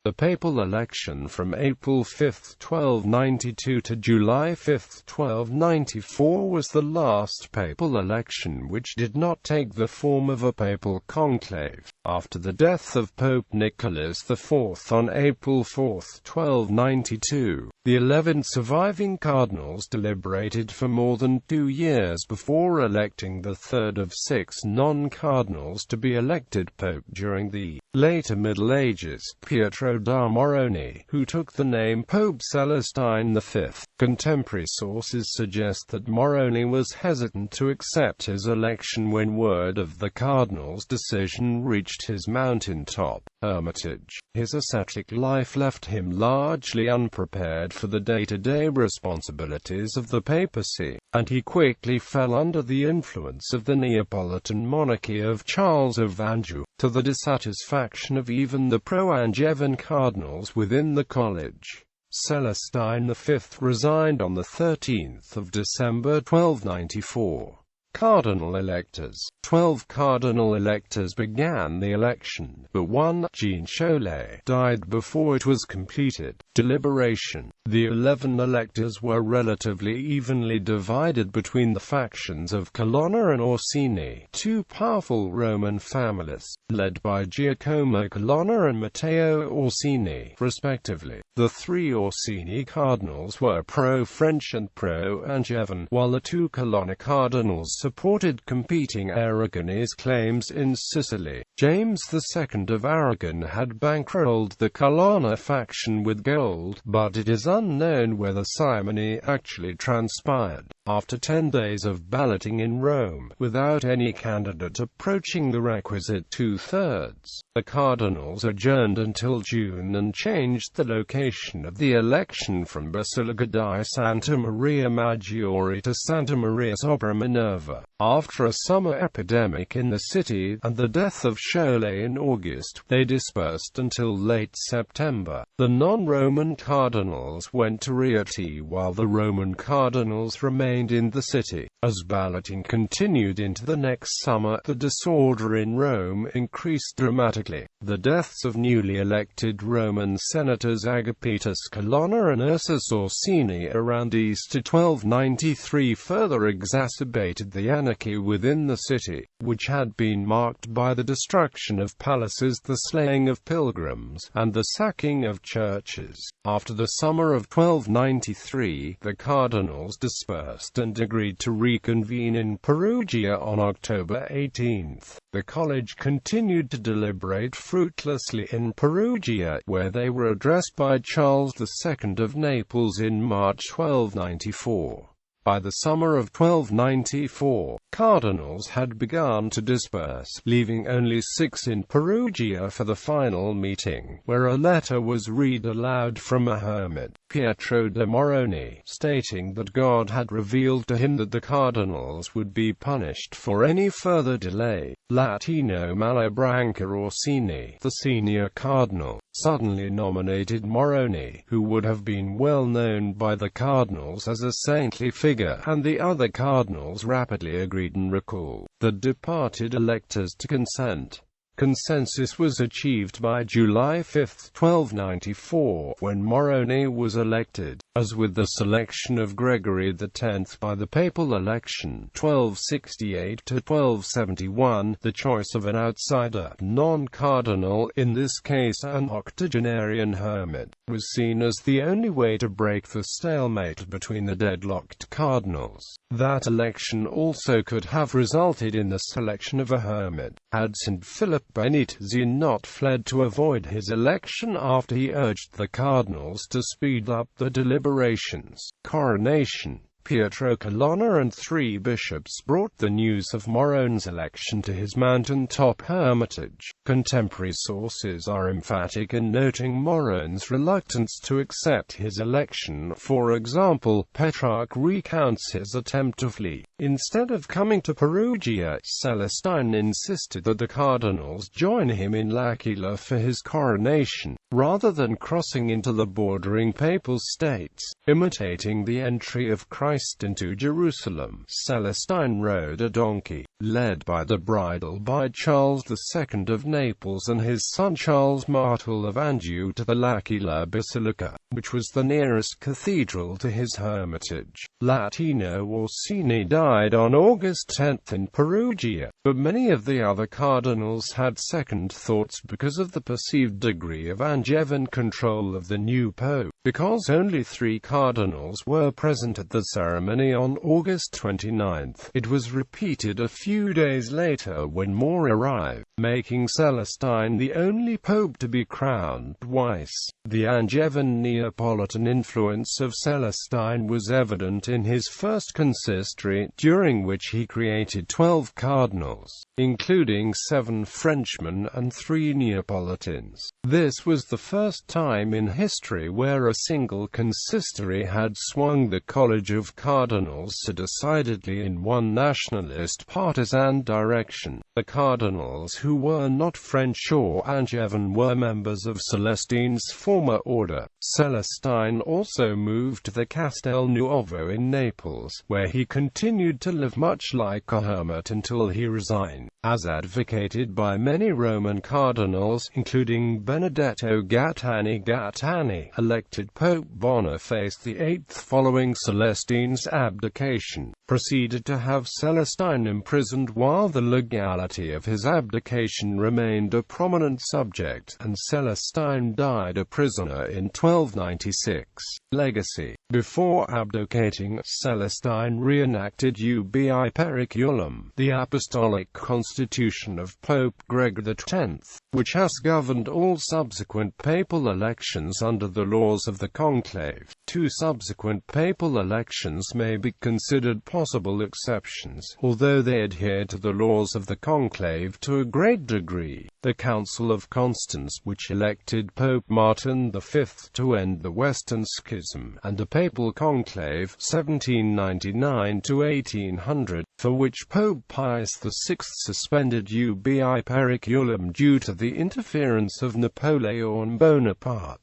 The papal election from April 5, 1292 to July 5, 1294 was the last papal election which did not take the form of a papal conclave. After the death of Pope Nicholas IV on April 4, 1292, the 11 surviving cardinals deliberated for more than 2 years before electing the third of 6 non-cardinals to be elected pope during the later Middle Ages, Pietro da Morrone, who took the name Pope Celestine V. Contemporary sources suggest that Morrone was hesitant to accept his election when word of the cardinal's decision reached his mountaintop hermitage. His ascetic life left him largely unprepared for the day-to-day responsibilities of the papacy, and he quickly fell under the influence of the Neapolitan monarchy of Charles of Anjou, to the dissatisfaction of even the pro-Angevin cardinals within the college. Celestine V resigned on 13 December 1294. Cardinal electors. 12 cardinal electors began the election, but one, Jean Cholet, died before it was completed. Deliberation. The 11 electors were relatively evenly divided between the factions of Colonna and Orsini, two powerful Roman families, led by Giacomo Colonna and Matteo Orsini, respectively. The 3 Orsini cardinals were pro-French and pro-Angevin, while the 2 Colonna cardinals supported competing Aragonese claims in Sicily. James II of Aragon had bankrolled the Colonna faction with gold, but it is unknown whether simony actually transpired. After 10 days of balloting in Rome, without any candidate approaching the requisite 2/3, the cardinals adjourned until June and changed the location of the election from Basilica di Santa Maria Maggiore to Santa Maria sopra Minerva. After a summer epidemic in the city, and the death of Cholet in August, they dispersed until late September. The non-Roman cardinals went to Rieti while the Roman cardinals remained in the city. As balloting continued into the next summer, the disorder in Rome increased dramatically. The deaths of newly elected Roman senators Agapetus Colonna and Ursus Orsini around Easter 1293 further exacerbated the anarchy within the city, which had been marked by the destruction of palaces, the slaying of pilgrims, and the sacking of churches. After the summer of 1293, the cardinals dispersed and agreed to reconvene in Perugia on October 18. The college continued to deliberate fruitlessly in Perugia, where they were addressed by Charles II of Naples in March 1294. By the summer of 1294, cardinals had begun to disperse, leaving only 6 in Perugia for the final meeting, where a letter was read aloud from a hermit, Pietro da Morrone, stating that God had revealed to him that the cardinals would be punished for any further delay. Latino Malebranca Orsini, the senior cardinal, suddenly nominated Morrone, who would have been well known by the cardinals as a saintly figure, and the other cardinals rapidly agreed and recalled the departed electors to consent. Consensus was achieved by July 5, 1294, when Morrone was elected. As with the selection of Gregory X by the papal election 1268 to 1271, the choice of an outsider, non-cardinal, in this case an octogenarian hermit, was seen as the only way to break the stalemate between the deadlocked cardinals. That election also could have resulted in the selection of a hermit, had St. Philip Benitez not fled to avoid his election after he urged the cardinals to speed up the deliberations. Coronation. Pietro Colonna and 3 bishops brought the news of Morrone's election to his mountaintop hermitage. Contemporary sources are emphatic in noting Morrone's reluctance to accept his election. For example, Petrarch recounts his attempt to flee. Instead of coming to Perugia, Celestine insisted that the cardinals join him in L'Aquila for his coronation, rather than crossing into the bordering papal states. Imitating the entry of Christ into Jerusalem, Celestine rode a donkey, led by the bridal by Charles II of Naples and his son Charles Martel of Anjou to the L'Aquila Basilica, which was the nearest cathedral to his hermitage. Latino Orsini died on August 10 in Perugia, but many of the other cardinals had second thoughts because of the perceived degree of Angevin control of the new pope. Because only 3 cardinals were present at the ceremony on August 29, it was repeated a few days later when more arrived, making Celestine the only pope to be crowned twice. The Angevin Neapolitan influence of Celestine was evident in his first consistory, during which he created 12 cardinals, including 7 Frenchmen and 3 Neapolitans. This was the first time in history where a single consistory had swung the College of Cardinals so decidedly in one nationalist partisan direction. The cardinals who were not French or Angevin were members of Celestine's former order. Celestine also moved to the Castel Nuovo in Naples, where he continued to live much like a hermit until he resigned, as advocated by many Roman cardinals, including Benedetto Gattani, elected Pope Boniface VIII following Celestine's abdication, proceeded to have Celestine imprisoned while the legality of his abdication remained a prominent subject, and Celestine died a prisoner in 1296. Legacy. Before abdicating, Celestine reenacted Ubi Periculum, the apostolic constitution of Pope Gregory X, which has governed all subsequent papal elections under the laws of the conclave. 2 subsequent papal elections may be considered possible exceptions, although they adhere to the laws of the conclave to a great degree. The Council of Constance, which elected Pope Martin V to end the Western Schism, and a papal conclave 1799 to 1800, for which Pope Pius VI suspended Ubi Periculum due to the interference of Napoleon Bonaparte.